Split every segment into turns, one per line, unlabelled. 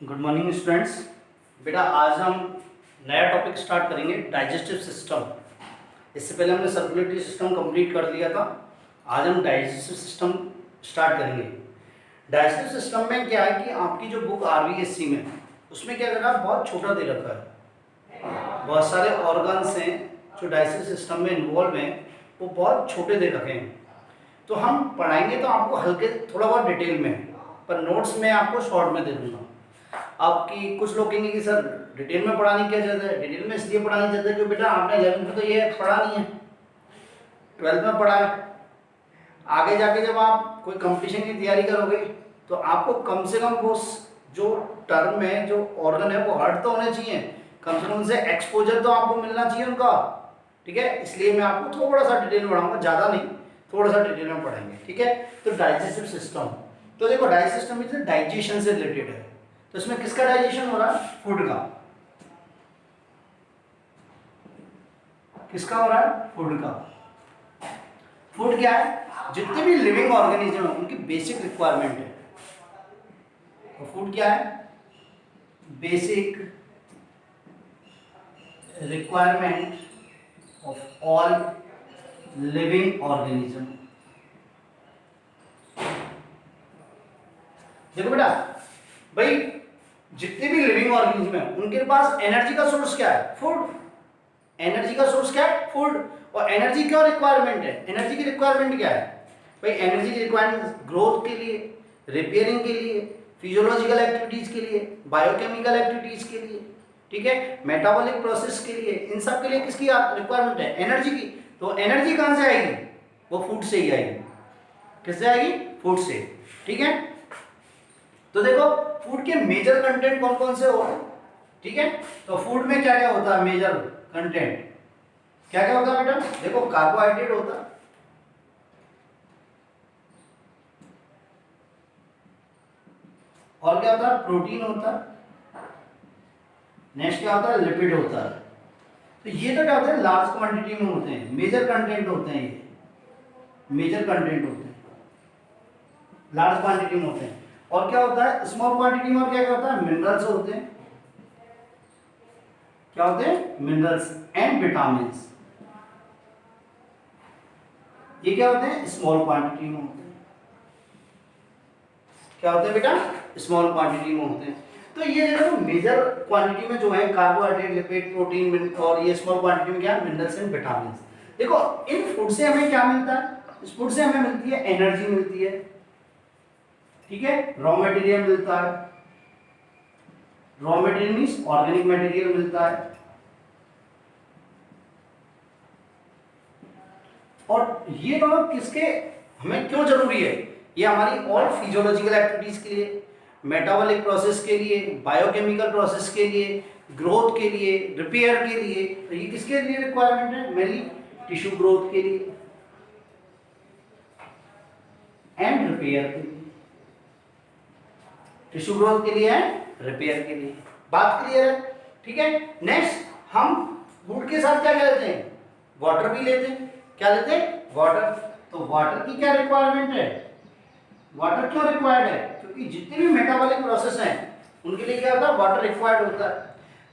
Good morning students. बेटा आज हम नया टॉपिक स्टार्ट करेंगे, डाइजेस्टिव सिस्टम। इससे पहले हमने सर्कुलेटरी सिस्टम कंप्लीट कर लिया था। आज हम डाइजेस्टिव सिस्टम स्टार्ट करेंगे। डाइजेस्टिव सिस्टम में क्या है कि आपकी जो बुक आरवीएससी में, उसमें क्या करना, बहुत छोटा दे रखा है। बहुत सारे ऑर्गन्स हैं जो डाइजेस्टिव सिस्टम में इन्वॉल्व हैं, वो बहुत छोटे दे रखे हैं। तो हम पढ़ाएंगे तो आपको हल्के थोड़ा बहुत डिटेल में, पर नोट्स में आपको शॉर्ट में दे दूंगा। आपकी कुछ लोग कहेंगे कि सर डिटेल में पढ़ाने की क्या जरूरत है। डिटेल में इसलिए पढ़ानी जरूरत है क्योंकि बेटा आपने 11th में तो ये पढ़ा नहीं है, 12th में पढ़ा है। आगे जाके जब आप कोई कंपटीशन की तैयारी करोगे तो आपको कम से कम वो जो टर्म है, जो ऑर्गन है, वो हर्ट तो होने चाहिए, कम से कम उनसे एक्सपोजर तो आपको मिलना चाहिए उनका। ठीक है, इसलिए मैं आपको थोड़ा सा डिटेल में पढ़ाऊंगा, ज़्यादा नहीं, थोड़ा सा डिटेल में पढ़ाएंगे। ठीक है, तो डाइजेस्टिव सिस्टम, तो देखो डाइजेस्टिव सिस्टम में डाइजेशन से रिलेटेड है। तो इसमें किसका डाइजेशन हो रहा है? फूड का। किसका हो रहा है? फूड का। फूड क्या है? जितने भी लिविंग ऑर्गेनिज्म है उनकी बेसिक रिक्वायरमेंट है। तो फूड क्या है? Basic requirement of all living organism. देखो बेटा भाई, जितने भी लिविंग ऑर्गेनिज्म है उनके पास एनर्जी का सोर्स क्या है? फूड। एनर्जी का सोर्स क्या है? फूड। और एनर्जी क्यों रिक्वायरमेंट है? एनर्जी की रिक्वायरमेंट क्या है भाई? एनर्जी की रिक्वायरमेंट ग्रोथ के लिए, रिपेयरिंग के लिए, फिजियोलॉजिकल एक्टिविटीज के लिए, बायोकेमिकल एक्टिविटीज के लिए, ठीक है, मेटाबॉलिक प्रोसेस के लिए, इन सब के लिए किसकी रिक्वायरमेंट है? एनर्जी की। तो एनर्जी कहां से आएगी? वो फूड से ही आएगी। किससे आएगी? फूड से। ठीक है, तो देखो फूड के मेजर कंटेंट कौन कौन से होते हैं। ठीक है, तो फूड में क्या क्या होता है? मेजर कंटेंट क्या क्या होता है बेटा? देखो कार्बोहाइड्रेट होता है, और क्या होता है? प्रोटीन होता है, नेक्स्ट क्या होता है? लिपिड होता है। तो ये तो क्या होता है? लार्ज क्वांटिटी में होते हैं, मेजर कंटेंट होते हैं, ये मेजर कंटेंट होते हैं, लार्ज क्वांटिटी में होते हैं। और क्या होता है? स्मॉल क्वांटिटी में और क्या क्या होता है? मिनरल्स होते हैं। क्या होते हैं? Minerals and vitamins. ये क्या होते हैं? स्मॉल क्वांटिटी में होते हैं। क्या होते हैं बेटा? स्मॉल क्वांटिटी में होते हैं। तो ये जो मेजर क्वांटिटी में जो है कार्बोहाइड्रेट, लिपिड, प्रोटीन, और ये स्मॉल क्वांटिटी में क्या है? Minerals and vitamins. देखो इन फूड से हमें क्या मिलता है? इस फूड से हमें मिलती है एनर्जी मिलती है, ठीक है, रॉ मटेरियल मिलता है। Raw material means organic material मिलता है। और ये दोनों किसके हमें क्यों जरूरी है? ये हमारी और फिजियोलॉजिकल एक्टिविटीज के लिए, मेटाबॉलिक प्रोसेस के लिए, बायोकेमिकल प्रोसेस के लिए, ग्रोथ के लिए, रिपेयर के लिए। तो ये किसके लिए रिक्वायरमेंट है? मेनली टिश्यू ग्रोथ के लिए एंड रिपेयर के लिए। टिश्यू ग्रोथ के लिए एंड रिपेयर के लिए। बात क्लियर है? ठीक है, नेक्स्ट हम फूड के साथ क्या क्या लेते हैं? वाटर भी लेते हैं। क्या लेते हैं? वाटर। तो वाटर की क्या रिक्वायरमेंट है? वाटर क्यों रिक्वायर्ड है? क्योंकि जितने भी मेटाबॉलिक प्रोसेस हैं उनके लिए क्या होता है? वाटर रिक्वायर्ड होता है।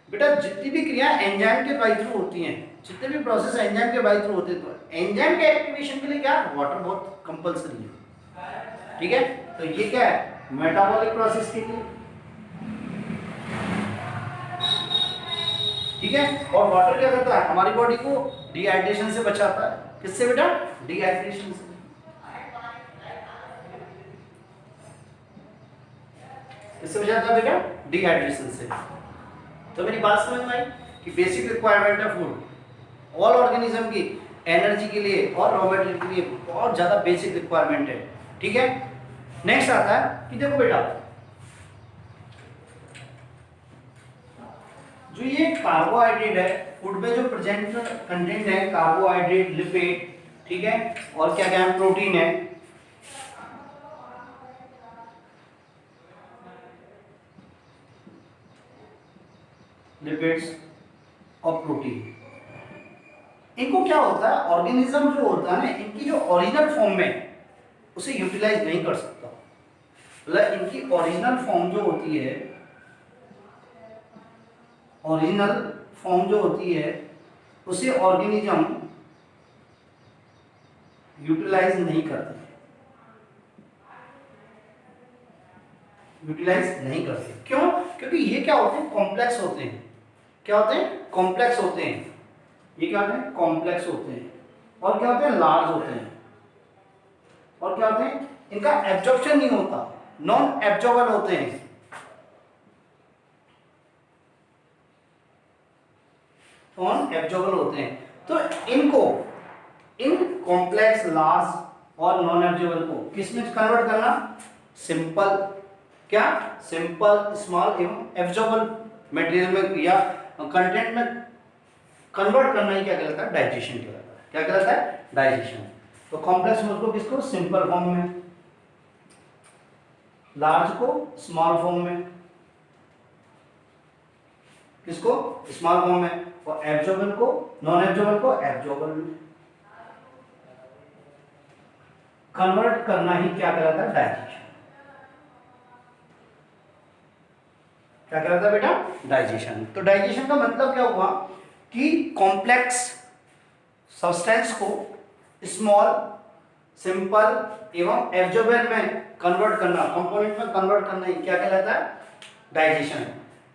बेटा जितनी भी क्रियाएं एंजाइम के बाई थ्रू होती हैं, जितने भी प्रोसेस एंजाइम के बाई थ्रू होते हैं, तो एंजाइम के एक्टिवेशन के लिए क्या? वाटर बहुत कंपलसरी है। ठीक है, तो ये क्या है? मेटाबॉलिक प्रोसेस के लिए। ठीक है, और वाटर क्या करता है? हमारी बॉडी को डिहाइड्रेशन से बचाता है। किससे बेटा? डिहाइड्रेशन से। किससे बचाता है बेटा? डिहाइड्रेशन से। तो मेरी बात समझ में आई कि बेसिक रिक्वायरमेंट है फूड ऑल ऑर्गेनिज्म की, एनर्जी के लिए और रॉ मटेरियल के लिए बहुत ज्यादा बेसिक रिक्वायरमेंट है। ठीक है, नेक्स्ट आता है कि देखो बेटा, जो ये कार्बोहाइड्रेट है, फूड में जो प्रेजेंट कंटेंट है कार्बोहाइड्रेट, लिपिड, ठीक है, और क्या क्या है? प्रोटीन है। लिपिड्स और प्रोटीन, इनको क्या होता है? ऑर्गेनिज्म जो होता है ना, इनकी जो ओरिजिनल फॉर्म में उसे यूटिलाइज नहीं कर सकता। मतलब इनकी ओरिजिनल फॉर्म जो होती है ओरिजिनल फॉर्म जो होती है उसे ऑर्गेनिज्म यूटिलाइज नहीं करते, यूटिलाइज नहीं करते। क्यों? क्योंकि ये क्या होते हैं, कॉम्प्लेक्स होते हैं। क्या होते हैं? कॉम्प्लेक्स होते हैं। ये क्या होते हैं? कॉम्प्लेक्स होते हैं। और क्या होते हैं? लार्ज होते हैं। और क्या होते हैं? इनका एब्जॉर्प्शन नहीं होता, नॉन एब्जॉर्बल होते हैं। नॉन एब्जॉर्बल होते हैं। तो इनको, इन कॉम्प्लेक्स, लार्ज और नॉन एब्जॉर्बल को किस में कन्वर्ट करना? सिंपल, क्या? सिंपल, स्मॉल एवं एब्जॉर्बल मटेरियल में या कंटेंट में कन्वर्ट करना ही क्या कहलाता है? डाइजेशन कहलाता है। क्या कहलाता है? डाइजेशन। तो कॉम्प्लेक्स में उसको किसको? सिंपल फॉर्म में, लार्ज को स्मॉल फॉर्म में, किसको? स्मॉल फॉर्म में, और एब्जॉर्बल को, नॉन एब्जॉर्बल को एब्जॉर्बल में कन्वर्ट करना ही क्या कहलाता है? डाइजेशन। क्या कहलाता है बेटा? डाइजेशन। तो डाइजेशन का मतलब क्या हुआ कि कॉम्प्लेक्स सब्सटेंस को स्मॉल, सिंपल एवं एब्जॉर्बेंट में कन्वर्ट करना, कंपोनेंट में कन्वर्ट करना ही क्या कहलाता है? डाइजेशन।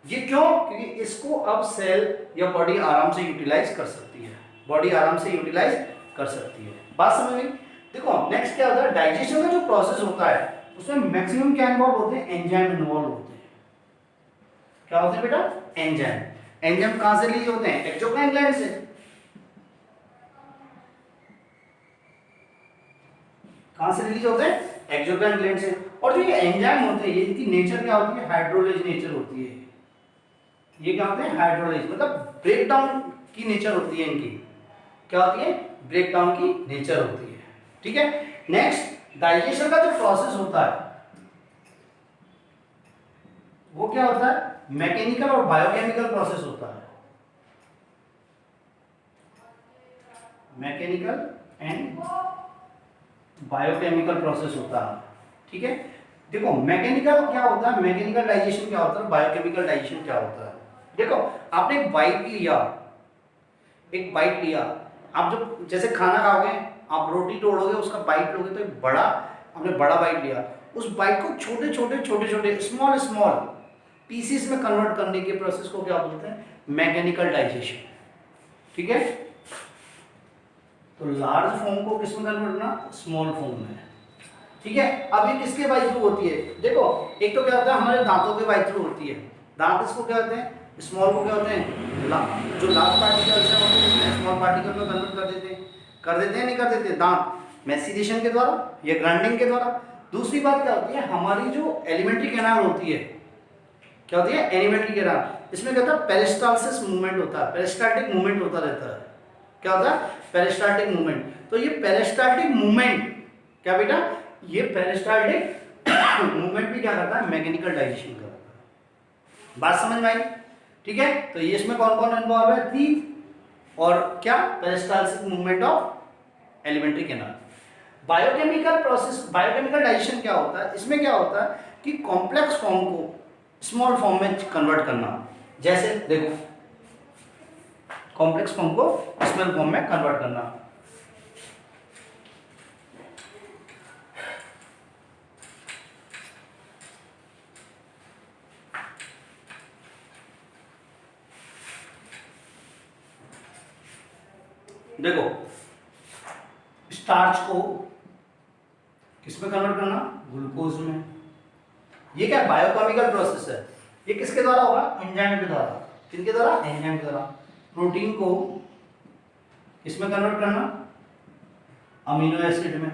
ये क्यों? क्योंकि इसको अब सेल या बॉडी आराम से यूटिलाइज कर सकती है, बॉडी आराम से यूटिलाइज कर सकती है। बात समझ में? देखो नेक्स्ट क्या होता है, डाइजेशन का जो प्रोसेस होता है उसमें मैक्सिमम क्या इन्वॉल्व होते हैं? एंजाइम इन्वॉल्व होते हैं। क्या होते हैं बेटा? एंजाइम। एंजाइम कहां से लिए होते हैं? एक्सोक्राइन ग्लैंड से। कहां से रिलीज होते हैं? एक्सोक्राइन ग्लैंड से। और जो ये एंजाइम होते हैं, ये इनकी नेचर क्या होती है? हाइड्रोलेज नेचर होती है। ये क्या होते हैं? हाइड्रोलेज, मतलब ब्रेक डाउन की नेचर होती है इनकी। क्या होती है? ब्रेक डाउन की नेचर होती है। ठीक है। नेक्स्ट, डाइजेशन का जो प्रोसेस होता है वो क्या होता है? मैकेनिकल और बायोकेमिकल प्रोसेस होता है। मैकेनिकल एंड बायोकेमिकल प्रोसेस होता है। ठीक है। देखो मैकेनिकल क्या होता है, मैकेनिकल डाइजेशन क्या होता है, बायोकेमिकल डाइजेशन क्या होता है। देखो आपने एक बाइट लिया, एक बाइट लिया, आप जब जैसे खाना खाओगे, आप रोटी तोड़ोगे, उसका बाइट लोगे, तो एक बड़ा, आपने बड़ा बाइट लिया, उस बाइट को छोटे छोटे छोटे छोटे स्मॉल स्मॉल पीसीस में कन्वर्ट करने के प्रोसेस को क्या बोलते हैं? Mechanical digestion. ठीक है। तो लार्ज फॉर्म को किस में कन्वर्ट करना? स्मॉल फॉर्म में। ठीक है। अब ये किसके बाई थ्रू होती है? देखो एक तो क्या होता है, हमारे दांतों के बाई थ्रू होती है। दांत इसको क्या होते हैं? स्मॉल को क्या होते हैं? जो लार्ज पार्टिकल्स हैं उनको स्मॉल पार्टिकल में कन्वर्ट कर देते हैं। कर देते हैं नहीं कर देते? दांत मैसिडेशन के द्वारा या ग्राइंडिंग के द्वारा। दूसरी बात क्या होती है, हमारी जो एलिमेंट्री कैनाल होती है, क्या होती है? Alimentary canal. इसमें क्या होता है? पेरिस्टालसिस मूवमेंट होता है, पेरिस्टाल्टिक मूवमेंट होता रहता है। क्या होता है? Peristaltic movement. तो ये पेरिस्टाल्टिक मूवमेंट क्या बेटा? ये पेरिस्टाल्टिक मूवमेंट भी क्या करता है? मैकेनिकल डाइजेशन करता है। बात समझ में आई? ठीक है। तो ये इसमें कौन कौन इन्वॉल्व है? टीथ और क्या? Peristaltic movement of alimentary canal. Biochemical process, biochemical digestion क्या होता है? इसमें क्या होता है कि कॉम्प्लेक्स फॉर्म को स्मॉल फॉर्म में कन्वर्ट करना। जैसे देखो कॉम्प्लेक्स फॉर्म को स्मॉल फॉर्म में कन्वर्ट करना। देखो स्टार्च को किस में कन्वर्ट करना? ग्लूकोज में। ये क्या बायोकेमिकल प्रोसेस है? ये किसके द्वारा होगा? एंजाइम के द्वारा। किसके द्वारा? एंजाइम के द्वारा। प्रोटीन को किसमें कन्वर्ट करना? अमीनो एसिड में।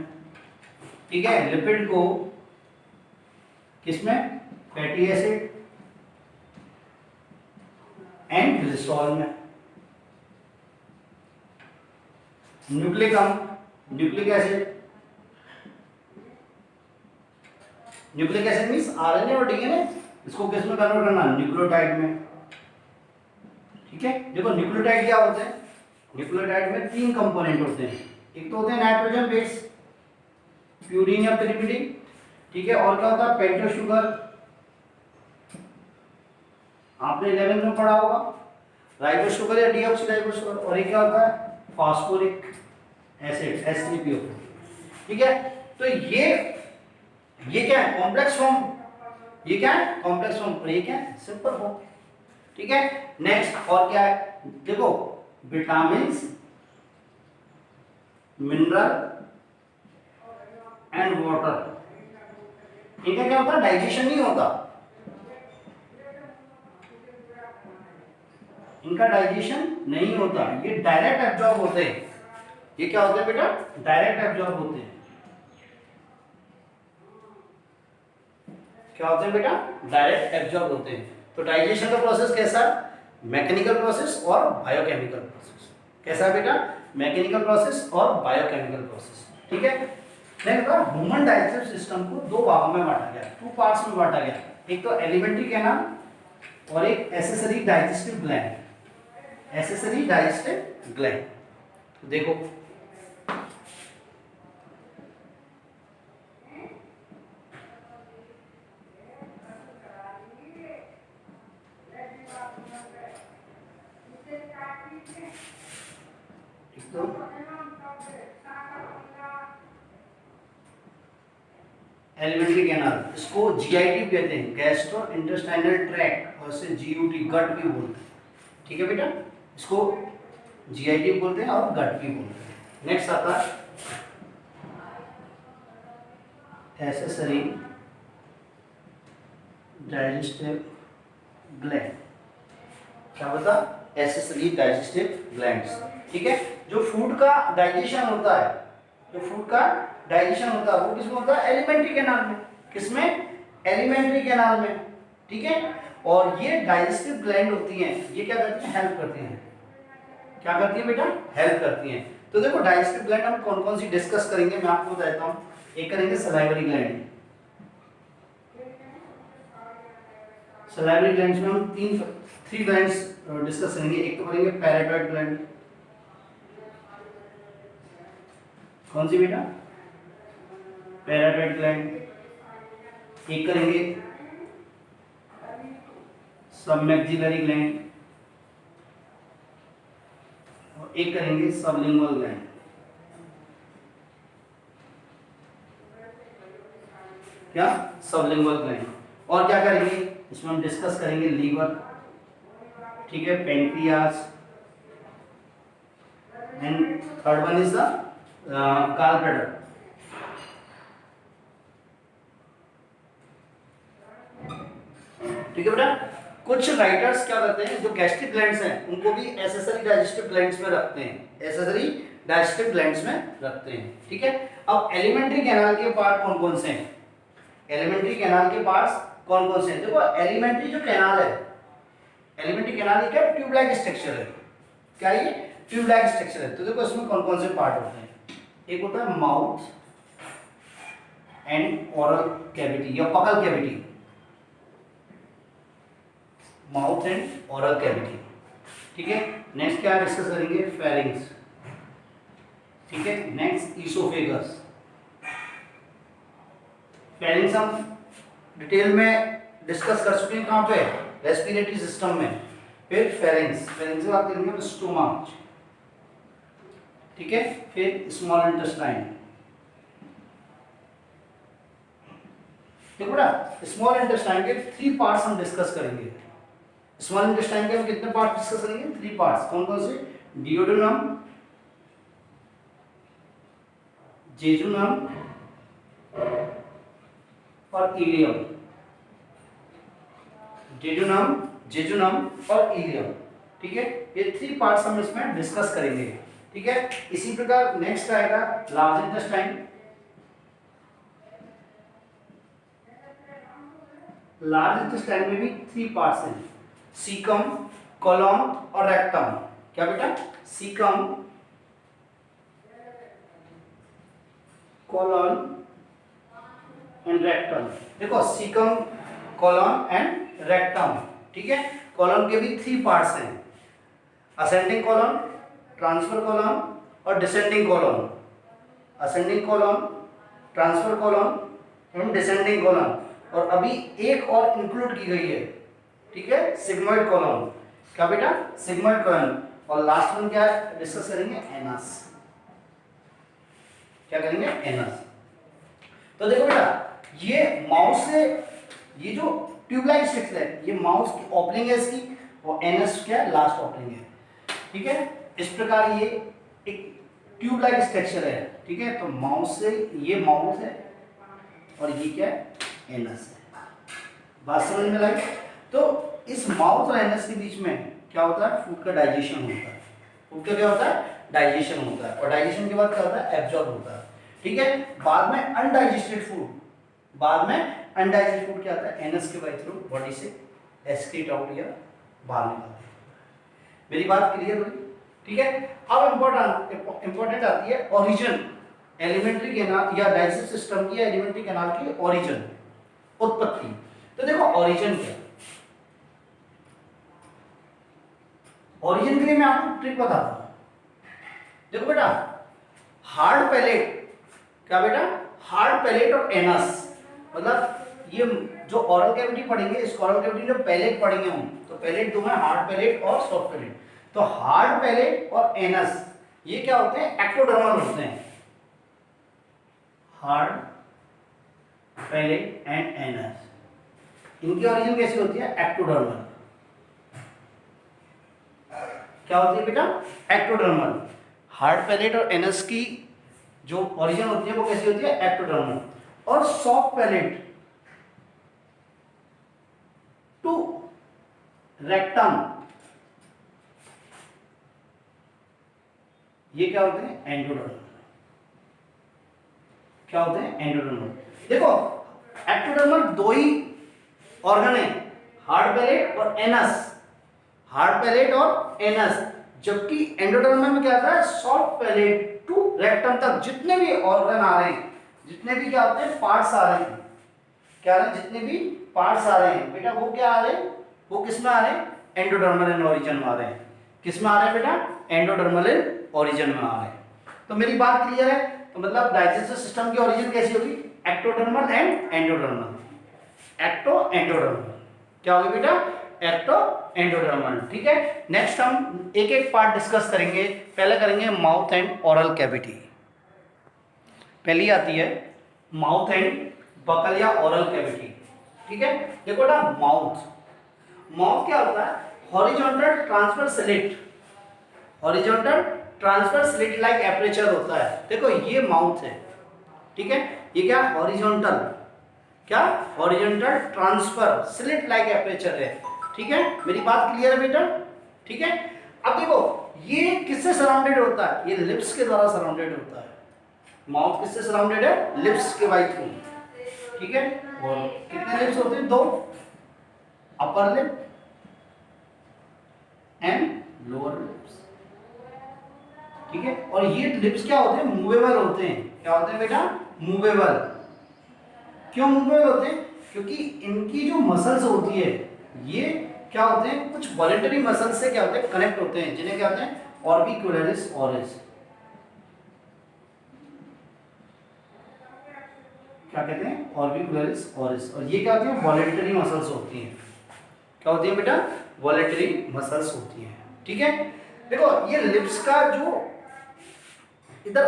ठीक है। लिपिड को किसमें? फैटी एसिड एंड ग्लिसरॉल में। Nucleic nucleic acid, nucleic acid means RNA और डीएनए, इसको किस में कन्वर्ट करना? न्यूक्लियोटाइड में। ठीक है। देखो न्यूक्लियोटाइड क्या होते हैं? न्यूक्लियोटाइड में 3 कंपोनेंट होते हैं। एक तो होते हैं नाइट्रोजन बेस, प्यूरीन या पिरिमिडीन। ठीक है। और क्या होता है? पेंटोस शुगर, आपने 11th में पढ़ा होगा। राइबोस शुगर या डीऑक्सीराइबोस शुगर, और ये क्या होता है फास्फोरिक एसिड H3PO। ठीक है, तो ये क्या है कॉम्प्लेक्स फॉर्म, ये क्या है कॉम्प्लेक्स फॉर्म, और ये क्या है सिंपल फॉर्म। ठीक है, नेक्स्ट और क्या है देखो, विटामिन, मिनरल एंड वाटर, इनका क्या होता है डाइजेशन नहीं होता, इनका डाइजेशन नहीं होता, ये डायरेक्ट एब्जॉर्ब होते हैं। ये क्या होते हैं बेटा डायरेक्ट एब्जॉर्ब होते हैं। क्या होते हैं बेटा डायरेक्ट एब्जॉर्ब होते हैं। तो डाइजेशन का प्रोसेस कैसा, मैकेनिकल प्रोसेस और बायोकेमिकल प्रोसेस। कैसा है बेटा मैकेनिकल प्रोसेस और बायोकेमिकल प्रोसेस। ठीक है, नेक्स्ट ह्यूमन डाइजेस्टिव सिस्टम को दो भागों में बांटा गया, टू पार्ट्स में बांटा गया, एक तो एलिमेंट्री कैनाल और एक accessory digestive gland, accessory digestive gland. देखो एलिमेंट्री कैनाल, इसको जीआईटी कहते हैं, गैस्ट्रो इंटेस्टाइनल ट्रैक्ट, और इसे जीयूटी गट भी बोलते हैं। ठीक है बेटा, इसको जीआईटी बोलते हैं और गट भी बोलते हैं। नेक्स्ट आता है एसेसरी डाइजेस्टिव ग्लैंड। क्या बता एसेसरी डाइजेस्टिव ग्लैंड्स। ठीक है, जो फूड का डाइजेशन होता है, जो फूड का डाइजेशन होता है वो किसमें होता है एलिमेंट्री कैनाल में। किसमें एलिमेंट्री कैनाल में। ठीक है, और ये डाइजेस्टिव ग्लैंड होती हैं, ये क्या करती हैं हेल्प करती हैं। क्या करती है बेटा हेल्प करती हैं। तो देखो डाइजेस्टिव ग्लैंड हम कौन कौन सी डिस्कस करेंगे मैं आपको बताता हूँ। एक करेंगे सलाइवरी ग्लैंड, सलाइवरी ग्लैंड्स में हम थ्री ग्लैंड्स डिस्कस करेंगे। एक तो करेंगे पैराटाइड ग्लैंड, कौन सी बेटा पैराटाइड ग्लैंड। एक करेंगे सबमैक्सिलरी ग्लैंड और एक करेंगे सबलिंगुअल ग्लैंड। क्या सबलिंगुअल ग्लैंड। और क्या करेंगे इसमें हम डिस्कस करेंगे लीवर, ठीक है, pancreas, and third one is the gall bladder. ठीक है बेटा, कुछ राइटर्स क्या करते हैं जो गैस्ट्रिक ग्लैंड्स हैं उनको भी एसेसरी डाइजेस्टिव ग्लैंड्स में रखते हैं, एसेसरी डाइजेस्टिव ग्लैंड्स में रखते हैं। ठीक है, अब एलिमेंट्री कैनाल के पार्ट कौन कौन से हैं, एलिमेंट्री कैनाल के पार्ट्स कौन कौन से हैं। देखो एलिमेंट्री जो कैनाल है, एलिमेंट्री कैनाल क्या ट्यूब लाइक स्ट्रक्चर है, क्या ये ट्यूब लाइक स्ट्रक्चर है। तो देखो इसमें कौन कौन से पार्ट होते हैं। एक होता है माउथ एंड ओरल कैविटी या पकल cavity, mouth and oral cavity. ठीक है, नेक्स्ट क्या डिस्कस करेंगे फेरिंग्स। ठीक है, नेक्स्ट ईसोफेगस। फेरिंग्स हम डिटेल में डिस्कस कर चुके हैं कहाँ पे रेस्पिरेटरी सिस्टम में। फिर फेरिंग्स, फेरिंग्स की बात करेंगे स्टोमक। ठीक है, फिर स्मॉल इंटेस्टाइन। देखो ना स्मॉल इंटेस्टाइन के 3 पार्ट्स हम डिस्कस करेंगे। स्मॉल इंटेस्टाइन के हम कितने पार्ट डिस्कस करेंगे 3 पार्ट्स। कौन कौन से, डियोडेनम, जेजुनम और इलियम, जेजुनम, जेजुनम और इलियम। ठीक है, ये 3 पार्ट्स हम इसमें डिस्कस करेंगे। ठीक है, इसी प्रकार नेक्स्ट आएगा लार्ज इंटेस्टाइन। लार्ज इंटेस्टाइन में भी 3 पार्ट्स हैं, सीकम, कोलॉन और रेक्टम। क्या बेटा सीकम, कोलॉन एंड रेक्टम। देखो सीकम, कोलॉन एंड रेक्टम। ठीक है, कोलॉन के भी 3 पार्ट्स हैं, असेंडिंग कोलॉन, ट्रांसफर कोलॉन और descending colon. Ascending colon, transfer colon and descending colon. और अभी एक और इंक्लूड की गई है, ठीक है, सिग्मोइड कोलॉन। क्या बेटा, सिग्मोइड कोलन। और लास्ट वन क्या डिस्कस करेंगे, एनस। क्या करेंगे, एनस। तो देखो बेटा, ये माउस से ये जो ट्यूबलाइट स्ट्रक्चर है, ये माउस की ओपनिंग है इसकी, और एनस क्या है, लास्ट ओपनिंग है। ठीक है, इस प्रकार ये एक ट्यूबलाइट स्ट्रक्चर है। ठीक है, तो माउस से ये माउस है और ये क्या है, एनस है। बात समझ में लाई? तो इस माउस और एनस के बीच में क्या होता है, फूड का डाइजेशन होता है। फूड का क्या होता है, डाइजेशन होता है। और डाइजेशन के बाद क्या होता है, एब्जॉर्ब होता है। ठीक है, बाद में अनडाइजेस्टेड फूड, बाद में अनडाइजेस्टेड फूड क्या होता है, एनस के बाय थ्रू बॉडी से एक्सक्रीट आउट या बाहर निकलता है। मेरी बात क्लियर हुई? ठीक है, अब इंपॉर्टेंट आती है ओरिजिन, एलिमेंट्री कैनाल या डाइजेस्टिव सिस्टम की या एलिमेंट्री कैनाल की ओरिजिन, उत्पत्ति। तो देखो ओरिजिन क्या, ओरिजिन के लिए मैं आपको ट्रिक बताता हूं। देखो बेटा, हार्ड पैलेट, क्या बेटा, हार्ड पैलेट और एनस, मतलब ये जो ओरल कैविटी पढ़ेंगे, इस ओरल कैविटी जो पैलेट पढ़ेंगे हम, तो पैलेट दो है, हार्ड पैलेट और सॉफ्ट पैलेट। तो हार्ड पैलेट और एनस ये क्या होते हैं, एक्टोडर्मल होते हैं। हार्ड पैलेट एंड एनस, इनकी ओरिजिन कैसी होती है, एक्टोडर्मल। क्या होती है बेटा, एक्टोडर्मल। हार्ड पैलेट और एनस की जो ओरिजिन होती है वो कैसी होती है, एक्टोडर्मल। और सॉफ्ट पैलेट टू रेक्टम, ये क्या होते हैं, एंडोडर्मल। क्या होते हैं, एंडोडर्मल। देखो एक्टोडर्मल दो ही ऑर्गन है, हार्ड पैलेट और एनस, हार्ड पैलेट और एनस। जबकि एंडोडर्मल में क्या होता है, सॉफ्ट पैलेट टू रेक्टम तक जितने भी ऑर्गन आ रहे हैं, जितने भी क्या होते हैं, पार्ट्स आ रहे हैं, क्या आ रहे हैं, जितने भी पार्ट्स आ रहे हैं बेटा, वो क्या आ रहे हैं, वो किस में आ रहे हैं, एंडोडर्मल इन ओरिजिन में आ रहे हैं। किस में आ रहे हैं बेटा, एंडोडर्मल इन ओरिजिन में आ रहे हैं। तो मेरी बात क्लियर है? तो मतलब डाइजेस्टिव सिस्टम की ओरिजिन कैसी होगी, ectodermal and endodermal. Ecto endodermal क्या होगी बेटा, एक्टो एंडोडर्मल। ठीक है, नेक्स्ट हम एक एक पार्ट डिस्कस करेंगे। पहले करेंगे माउथ एंड ओरल कैविटी। पहली आती है माउथ एंड बकल या ओरल कैविटी। ठीक है, देखो बेटा, माउथ, माउथ क्या होता है, horizontal transfer slit, horizontal transfer slit like aperture होता है। देखो ये माउथ है, ठीक है, ये क्या, हॉरिजॉन्टल, क्या, horizontal transfer slit like aperture है। ठीक है, मेरी बात क्लियर है बेटा? ठीक है, अब देखो ये किससे सराउंडेड होता है, ये लिप्स के द्वारा सराउंडेड होता है। माउथ किससे सराउंडेड है, लिप्स के बाय थ्रू। ठीक है, और कितने लिप्स होते हैं, दो, upper lip and lower lips. ठीक है, और ये लिप्स क्या होते हैं, मूवेबल होते हैं। क्या होते हैं बेटा, मूवेबल। क्यों मूवेबल होते हैं, क्योंकि इनकी जो मसल्स होती है ये क्या होते हैं, कुछ वॉलेंटरी मसल्स से क्या होते हैं, कनेक्ट होते हैं, जिन्हें क्या होते हैं, ऑर्बिक्युलरिस ओरिस। क्या कहते हैं, ऑर्बिक्युलरिस ओरिस। और ये क्या होती है, वॉलेंटरी मसल्स होती हैं। क्या होती है बेटा, वॉलेंटरी मसल्स होती हैं। ठीक है, देखो ये लिप्स का जो इधर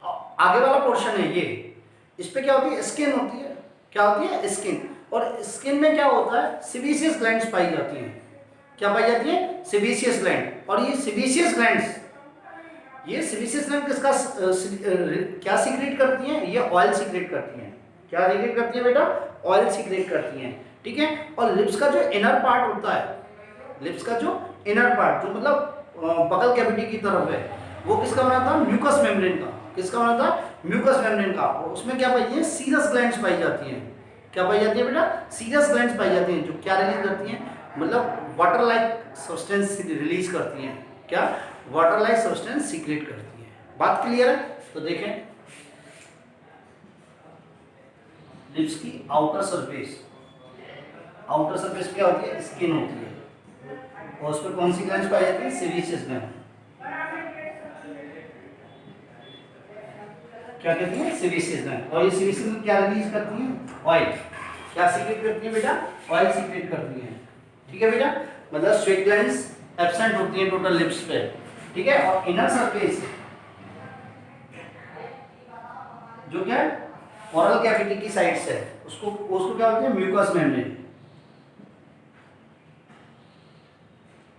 आगे वाला पोर्शन है, ये इस पे क्या होती है, स्किन होती है। क्या होती है, स्किन। और स्किन में क्या होता है, सेबेशियस ग्लैंड्स पाई जाती हैं। क्या पाई जाती है, सेबेशियस ग्लैंड। और ये सेबेशियस ग्लैंड्स, ये सेबेशियस ग्लैंड किसका क्या सीक्रेट करती हैं, ये ऑयल सीक्रेट करती हैं। क्या सीक्रेट करती हैं बेटा, ऑयल सीक्रेट करती हैं। ठीक है, और लिप्स का जो इनर पार्ट होता है, लिप्स का जो इनर पार्ट, जो मतलब बकल कैविटी की तरफ है, वो किसका बना था, म्यूकस मेम्ब्रेन का। किसका बना था, म्यूकस मेम्ब्रेन का। और उसमें क्या पाई है, सीरस ग्लैंड्स पाई जाती हैं। क्या पाई जाती है बेटा, सीरस ग्लैंड्स पाई जाती हैं, जो क्या रिलीज करती हैं, मतलब वाटर लाइक सब्सटेंस रिलीज करती हैं। क्या, वाटर लाइक सब्सटेंस सीक्रेट करती हैं। बात क्लियर है? तो देखें लिप्स की आउटर सरफेस, आउटर सरफेस क्या होती है, स्किन होती है। और उस पर कौन सी ग्लैंड्स पाई जाती है, सेबेशियस ग्लैंड। क्या कहती है, सेबेशियस ग्लैंड। और ये सेबेशियस ग्लैंड क्या रिलीज करती है, ऑयल। क्या सीक्रेट करती है बेटा, ऑयल सीक्रेट करती है। ठीक है बेटा, मतलब स्वेट ग्लैंड्स एब्सेंट होती है टोटल लिप्स पे, ठीक है। और इनर सरफेस जो क्या है ओरल कैविटी की साइड से उसको क्या बोलते हैं, म्यूकस मेम्ब्रेन।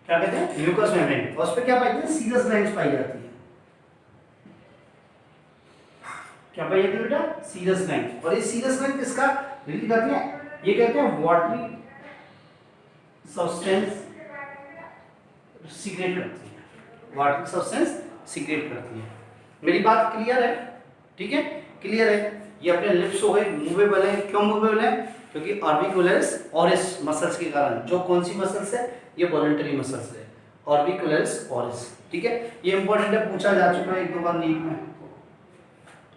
क्या कहते हैं, म्यूकस मेम्ब्रेन। और उस पे क्या पाई जाती है, सीरस ग्लैंड्स पाई जाती है। क्या पाई जाती है बेटा, सीरस ग्लैंड। और ये सीरस ग्लैंड किसका रिलीज करती है, ये कहते हैं वाटरी सब्सटेंस सीक्रेट करती है, वाटरी सब्सटेंस सीक्रेट करती है। मेरी बात क्लियर है, ठीक है, क्लियर है। ये अपने लिप्स हो गए, मूवेबल है। क्यों मूवेबल है, क्योंकि ऑर्बिकुलरिस ऑरिस मसल्स के कारण। जो कौन सी मसल्स है, ये वॉलंटरी मसल्स है, ऑर्बिकुलरिस ऑरिस, ठीक है। ये इंपॉर्टेंट है, पूछा जा चुका है एक दो बार नीट में,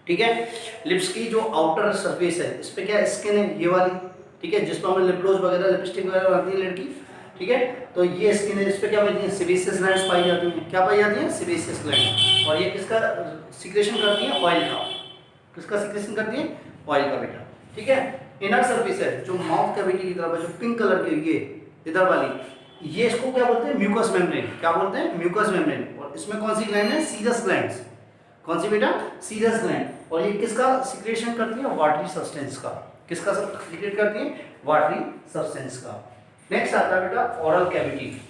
ठीक है। लिप्स की जो आउटर सरफेस है, इस पे क्या स्किन है, ये वाली, ठीक है, जिस पर हमें लिप ग्लोस वगैरह लिपस्टिक वगैरह लगाती है लड़की, ठीक है। तो ये स्किन है, इस पे क्या पाई है, सेबेशियस ग्लैंड्स पाई जाती हैं। क्या पाई जाती है, सेबेशियस ग्लैंड। और ये किसका सीक्रेशन करती है, ऑयल का। किसका सीक्रेशन करती है, ऑयल का बेटा, ठीक है। इनर सरफेस है जो माउथ कैविटी की तरफ है, जो पिंक कलर की, ये इधर वाली, ये इसको क्या बोलते हैं, म्यूकस मेम्ब्रेन। क्या बोलते हैं, म्यूकस मेम्ब्रेन। और इसमें कौन सी ग्लैंड है, सीरस ग्लैंड्स। कौन सी बेटा, सीरस ग्लैंड। और ये किसका सीक्रेशन करती है, वाटरी सब्सटेंस का। किसका सीक्रेट करती है, वाटरी सब्सटेंस का। नेक्स्ट आता है बेटा ओरल कैविटी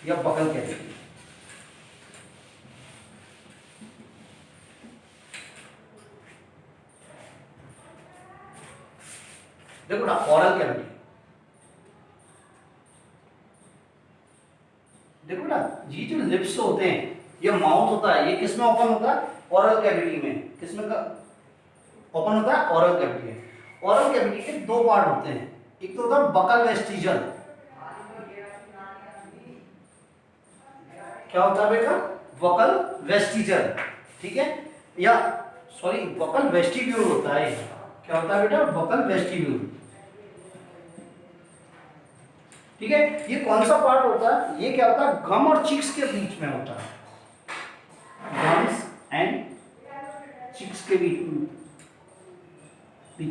या बकल कैविटी। देखो ना, ओरल कैविटी, देखो ना, ये जो लिप्स होते हैं, ये माउथ होता है, ये किसमें ओपन होता है, ओरल कैविटी में। किसमें ओपन होता है, ओरल कैविटी में। ओरल कैविटी के दो पार्ट होते हैं, एक तो होता है बकल वेस्टिजल। क्या होता है बेटा, बकल वेस्टिजल, ठीक है, या सॉरी बकल वेस्टिब्यूल होता है। क्या होता है बेटा, बकल वेस्टिब्यूल, ठीक है। ये कौन सा पार्ट होता है, ये क्या होता है, गम और चिक्स के बीच में होता है। गम्स एंड चिक्स के बीच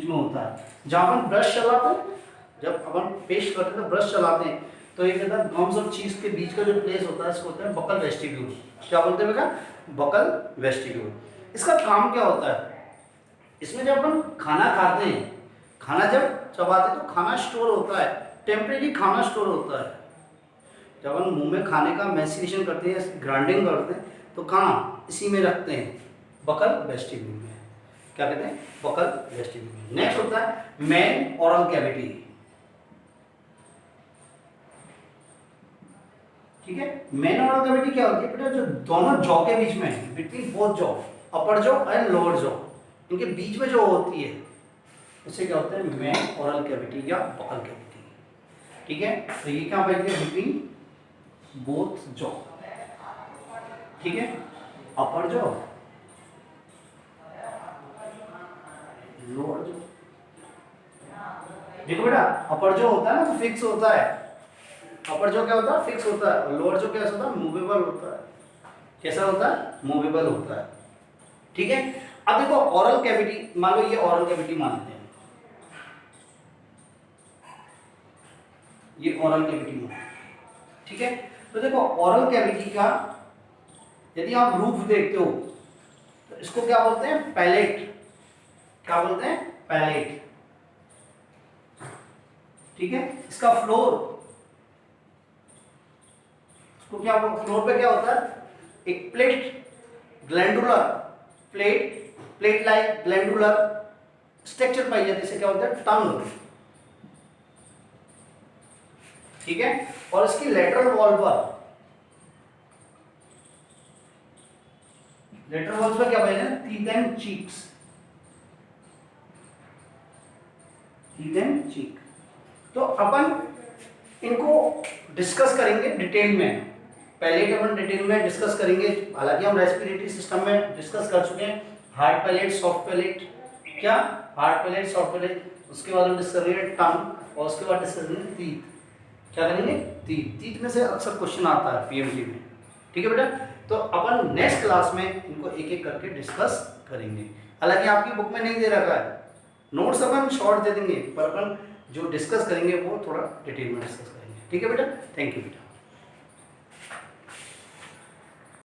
में होता है। जहां अपन ब्रश चलाते हैं, जब अपन पेस्ट करते हैं तो ब्रश चलाते हैं, तो ये कहता है गम्स और चीज के बीच का जो प्लेस होता है, इसको होता है बकल वेस्टिब्यूल। क्या बोलते हैं बेटा, बकल वेस्टिब्यूल। इसका काम क्या होता है, इसमें जब अपन खाना खाते हैं, खाना जब चबाते हैं तो खाना स्टोर होता है, टेम्परेरी खाना स्टोर होता है। जब हम मुंह में खाने का मैसिनेशन करते हैं, ग्राइंडिंग करते हैं, तो कहाँ, इसी में रखते हैं, बकल वेस्टिब्यूल में। क्या कहते हैं, बकल वेस्टिब्यूल। नेक्स्ट होता है मेन ओरल कैविटी, ठीक है। मेन ओरल कैविटी क्या होती है बेटा, जो दोनों जॉ के बीच में, between both jaw, upper jaw and lower jaw, इनके बीच में जो होती है, उसे क्या होता है, मेन ओरल कैविटी या बकल कैविटी, ठीक है। तो ये क्या पाई है, बिटवीन बोथ जॉ, ठीक है, अपर जॉ लोअर जॉ। देखो बेटा, अपर जॉ होता है ना तो फिक्स होता है, अपर जॉ क्या होता है, फिक्स होता है। और लोअर जॉ कैसा होता है, मूवेबल होता है। कैसा होता है, मूवेबल होता है, ठीक है। अब देखो ओरल कैविटी, मान लो ये ओरल कैविटी मान लेते हैं, ये ओरल कैविटी मान, ठीक है। तो देखो ओरल कैविटी का यदि आप रूफ देखते हो तो इसको क्या बोलते हैं, पैलेट। क्या बोलते हैं, पैलेट, ठीक है। इसका फ्लोर, इसको क्या, फ्लोर पे क्या होता है, एक plate glandular, plate like glandular structure पाई जाती है, इसे क्या बोलते हैं, टंग, ठीक है। और इसकी लेटरल वॉल पर, लेटरल वॉल्स पर क्या पाई जाती है, teeth and cheeks, teeth and चीक। तो अपन इनको डिस्कस करेंगे डिटेल में, पहले अपन डिटेल में डिस्कस करेंगे। हालांकि हम रेस्पिरेटरी सिस्टम में डिस्कस कर चुके हैं, हार्ड पैलेट, सॉफ्ट पैलेट, क्या हार्ड पैलेट, सॉफ्ट पैलेट, उसके बाद हम डिस्कस करेंगे टंग, और उसके बाद डिस्कस करेंगे टीथ। क्या करेंगे, टीथ। टीथ में से अक्सर क्वेश्चन आता है पीएमटी में, ठीक है बेटा। तो अपन नेक्स्ट क्लास में इनको एक एक करके डिस्कस करेंगे। हालांकि आपकी बुक में नहीं दे रखा है, नोट्स अपन शॉर्ट दे देंगे, पर अपन जो डिस्कस करेंगे वो थोड़ा डिटेल में डिस्कस करेंगे। ठीक है बेटा, थैंक यू बेटा।